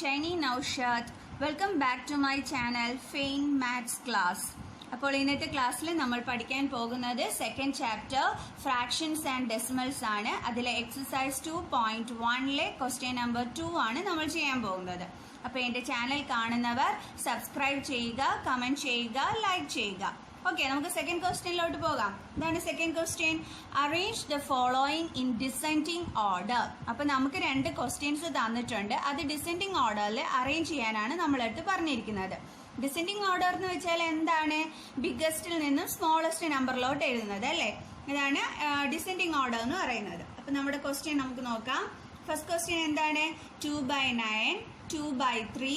Shiny Naushad. Welcome back to my channel Fain Maths Class. അപ്പോൾ ഇന്നത്തെ ക്ലാസ്സിൽ നമ്മൾ പഠിക്കാൻ പോകുന്നത് second chapter fractions and decimals ആണ്. അതിലെ എക്സസൈസ് 2.1 ക്വസ്റ്റ്യൻ നമ്പർ 2 ആണ് നമ്മൾ ചെയ്യാൻ പോകുന്നത്. അപ്പോൾ എൻ്റെ ചാനൽ കാണുന്നവർ സബ്സ്ക്രൈബ് ചെയ്യുക, കമന്റ് ചെയ്യുക, ലൈക്ക് ചെയ്യുക. ഓക്കെ, നമുക്ക് സെക്കൻഡ് ക്വസ്റ്റ്യനിലോട്ട് പോകാം. ഇതാണ് second question. Arrange the following in descending order. അപ്പോൾ നമുക്ക് രണ്ട് ക്വസ്റ്റ്യൻസ് തന്നിട്ടുണ്ട്. അത് ഡിസെൻഡിങ് ഓർഡറിൽ അറേഞ്ച് ചെയ്യാനാണ് നമ്മളടുത്ത് പറഞ്ഞിരിക്കുന്നത്. ഡിസെൻഡിങ് ഓർഡർ എന്ന് വെച്ചാൽ എന്താണ്? ബിഗ്ഗസ്റ്റിൽ നിന്നും സ്മോളസ്റ്റ് നമ്പറിലോട്ട് എഴുതുന്നത് അല്ലേ? ഇതാണ് ഡിസെൻഡിങ് ഓർഡർ എന്ന് പറയുന്നത്. അപ്പൊ നമ്മുടെ ക്വസ്റ്റ്യൻ നമുക്ക് നോക്കാം. ഫസ്റ്റ് ക്വസ്റ്റ്യൻ എന്താണ്? 2/9, 2/3,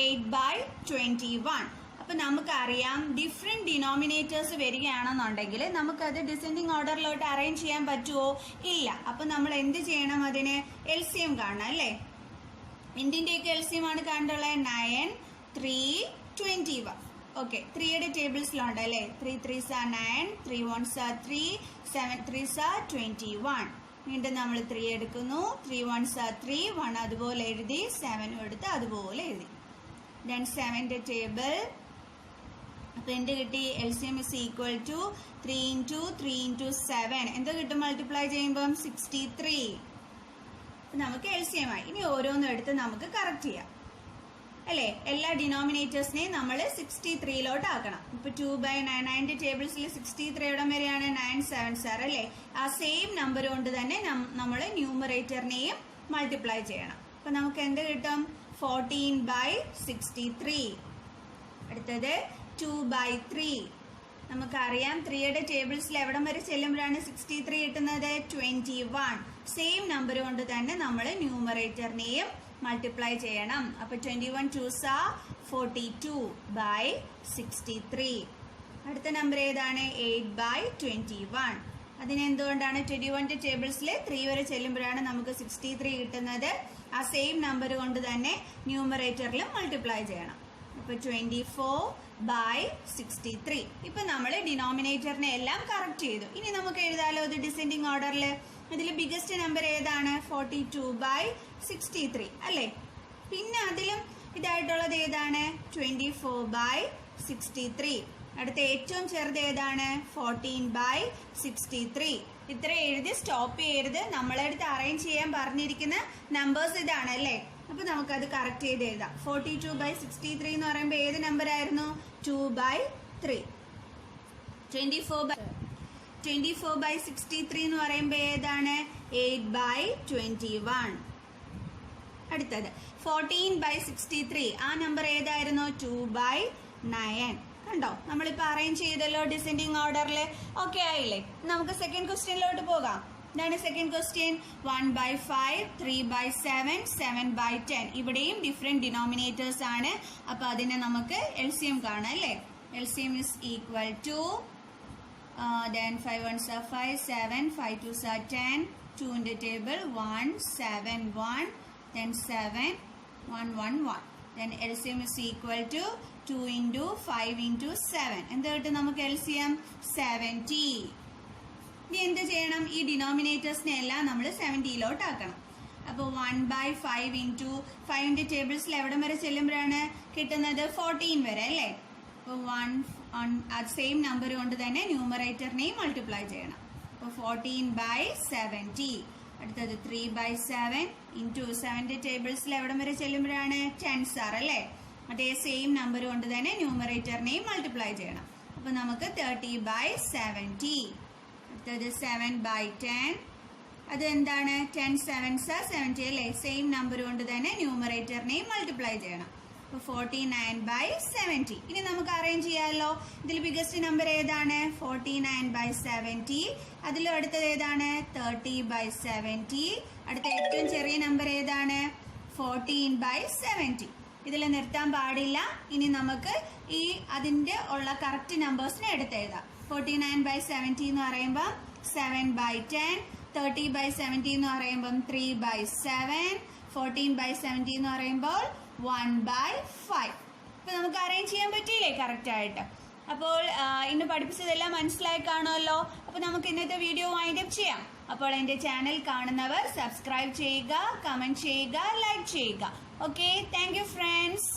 8/21. അപ്പൊ നമുക്കറിയാം ഡിഫറെന്റ് ഡിനോമിനേറ്റേഴ്സ് വരികയാണെന്നുണ്ടെങ്കിൽ നമുക്കത് ഡിസെൻഡിങ് ഓർഡറിലോട്ട് അറേഞ്ച് ചെയ്യാൻ പറ്റുമോ? ഇല്ല. അപ്പൊ നമ്മൾ എന്ത് ചെയ്യണം? അതിന് LCM കാണണം അല്ലേ? എന്തിന്റെയൊക്കെ LCM ആണ് കാണേണ്ടത്? 9, 3, 21. ഓക്കെ, 3യുടെ ടേബിൾസിലുണ്ട് അല്ലേ? 3 3s are 9, 3 1s are 3, 7 3s are 21. വീണ്ടും നമ്മൾ 3 എടുക്കുന്നു, 3 1s are 3, 1 അതുപോലെ എഴുതി, 7 എടുത്ത് അതുപോലെ എഴുതി. ദെൻ 7ന്റെ ടേബിൾ. അപ്പൊ എന്ത് കിട്ടി? LCM is equal to 3 into 3 into 7. എന്താ കിട്ടും? മൾട്ടിപ്ലൈ ചെയ്യുമ്പം 63. നമുക്ക് LCM ആയി. ഇനി ഓരോന്നും എടുത്ത് നമുക്ക് കറക്റ്റ് ചെയ്യാം അല്ലേ? എല്ലാ ഡിനോമിനേറ്റേഴ്സിനെയും നമ്മൾ 63ലോട്ട് ആക്കണം. ഇപ്പൊ 2/9ന്റെ ടേബിൾസിൽ 63 എവിടം വരെയാണ്? 9 7s are അല്ലേ? ആ സെയിം നമ്പർ കൊണ്ട് തന്നെ നമ്മൾ ന്യൂമറേറ്ററിനെയും മൾട്ടിപ്ലൈ ചെയ്യണം. അപ്പൊ നമുക്ക് എന്ത് കിട്ടും? 14/63. അടുത്തത് 2/3. നമുക്കറിയാം 3യുടെ ടേബിൾസിൽ എവിടം വരെ ചെല്ലുമ്പോഴാണ് 63 കിട്ടുന്നത്? 21. സെയിം നമ്പർ കൊണ്ട് തന്നെ നമ്മൾ ന്യൂമറേറ്ററിനെയും മൾട്ടിപ്ലൈ ചെയ്യണം. അപ്പൊ 21 2s are 42/63. അടുത്ത നമ്പർ ഏതാണ്? 8/21. അതിനെന്തുകൊണ്ടാണ്? 21ന്റെ ടേബിൾസിൽ 3 വരെ ചെല്ലുമ്പോഴാണ് നമുക്ക് 63 കിട്ടുന്നത്. ആ സെയിം നമ്പർ കൊണ്ട് തന്നെ ന്യൂമറേറ്ററിലും മൾട്ടിപ്ലൈ ചെയ്യണം. അപ്പൊ 24/63. ഇപ്പൊ നമ്മൾ ഡിനോമിനേറ്ററിനെ എല്ലാം കറക്റ്റ് ചെയ്തു. ഇനി നമുക്ക് എഴുതാലോ ഇത് ഡിസെൻഡിങ് ഓർഡറിൽ. ഇതിൽ ബിഗസ്റ്റ് നമ്പർ ഏതാണ്? 42/63 അല്ലേ? പിന്നെ അതിലും ഇതായിട്ടുള്ളത് ഏതാണ്? 24/63. അടുത്ത ഏറ്റവും ചെറുത് ഏതാണ്? 14/63. ഇത്ര എഴുതി സ്റ്റോപ്പ് ചെയ്യരുത്. നമ്മളെടുത്ത് അറേഞ്ച് ചെയ്യാൻ പറഞ്ഞിരിക്കുന്ന നമ്പേഴ്സ് ഇതാണ് അല്ലേ? അപ്പൊ നമുക്കത് കറക്റ്റ് ചെയ്ത് എഴുതാം. 42/63 എന്ന് പറയുമ്പോൾ ഏത് നമ്പർ ആയിരുന്നു? 2/3. 24/63 എന്ന് പറയുമ്പോൾ ഏതാണ്? 8/21. അടുത്തത് 14/63. ആ നമ്പർ ഏതായിരുന്നു? 2/9. കണ്ടോ? നമ്മളിപ്പോ അറേഞ്ച് ചെയ്തല്ലോ ഡിസെൻഡിങ് ഓർഡറിൽ. ഓക്കെ ആയില്ലേ? നമുക്ക് സെക്കൻഡ് ക്വസ്റ്റ്യനിലോട്ട് പോകാം. ഇതാണ് സെക്കൻഡ് ക്വസ്റ്റ്യൻ. 1/5, 3/7, 7/10. ഇവിടെയും ഡിഫറെന്റ് ഡിനോമിനേറ്റേഴ്സ് ആണ്. അപ്പൊ അതിനെ നമുക്ക് LCM കാണാം അല്ലേ? LCM is equal to then 5 1s are 5, 7, 5 2s are 10, 2 in the table 1 7 1, then 7 1 1 1. Then LCM is equal to 2 into 5 into 7. എന്ത് കിട്ടും നമുക്ക് LCM? 70. ഇനി എന്ത് ചെയ്യണം? ഈ ഡിനോമിനേറ്റേഴ്സിനെ എല്ലാം നമ്മൾ 70ലോട്ട് ആക്കണം. അപ്പോൾ 1/5 into 5ന്റെ ടേബിൾസിൽ എവിടം വരെ ചെല്ലുമ്പോഴാണ് കിട്ടുന്നത്? 14 വരെ അല്ലേ? അപ്പോൾ സെയിം നമ്പർ കൊണ്ട് തന്നെ ന്യൂമറേറ്ററിനെയും മൾട്ടിപ്ലൈ ചെയ്യണം. അപ്പോൾ 14/70. അടുത്തത് 3/7 into 7ന്റെ ടേബിൾസിൽ എവിടം വരെ ചെല്ലുമ്പോഴാണ്? 10s are അല്ലേ? അതേ സെയിം നമ്പർ കൊണ്ട് തന്നെ ന്യൂമറേറ്ററിനെയും മൾട്ടിപ്ലൈ ചെയ്യണം. അപ്പൊ നമുക്ക് 30/70. അടുത്തത് 7/10. അത് എന്താണ്? 10 7s are 70 അല്ലേ? സെയിം നമ്പർ കൊണ്ട് തന്നെ ന്യൂമറേറ്ററിനെയും മൾട്ടിപ്ലൈ ചെയ്യണം. അപ്പൊ 49/70. ഇനി നമുക്ക് അറേഞ്ച് ചെയ്യാമല്ലോ. ഇതിൽ ബിഗസ്റ്റ് നമ്പർ ഏതാണ്? 49/70. അതിലും അടുത്തത് ഏതാണ്? 30/70. അടുത്ത ഏറ്റവും ചെറിയ നമ്പർ ഏതാണ്? 14/70. ഇതിൽ നിർത്താൻ പാടില്ല. ഇനി നമുക്ക് ഈ അതിന്റെ ഉള്ള കറക്റ്റ് നമ്പേഴ്സിനെ എടുത്തെഴുതാം. 49/70 എന്ന് പറയുമ്പോൾ 7/10, 30/70 എന്ന് പറയുമ്പോൾ 3/7, 14/70 എന്ന് പറയുമ്പോൾ 1/5. ഇപ്പൊ നമുക്ക് അറേഞ്ച് ചെയ്യാൻ പറ്റിയില്ലേ കറക്റ്റ് ആയിട്ട്? അപ്പോൾ ഇന്ന് പഠിപ്പിച്ചതെല്ലാം മനസ്സിലായി കാണുമല്ലോ. അപ്പോൾ നമുക്ക് ഇന്നത്തെ വീഡിയോ വൈൻഡ് അപ്പ് ചെയ്യാം. അപ്പോൾ എൻ്റെ ചാനൽ കാണുന്നവർ സബ്സ്ക്രൈബ് ചെയ്യുക, കമൻറ്റ് ചെയ്യുക, ലൈക്ക് ചെയ്യുക. Okay, thank you friends.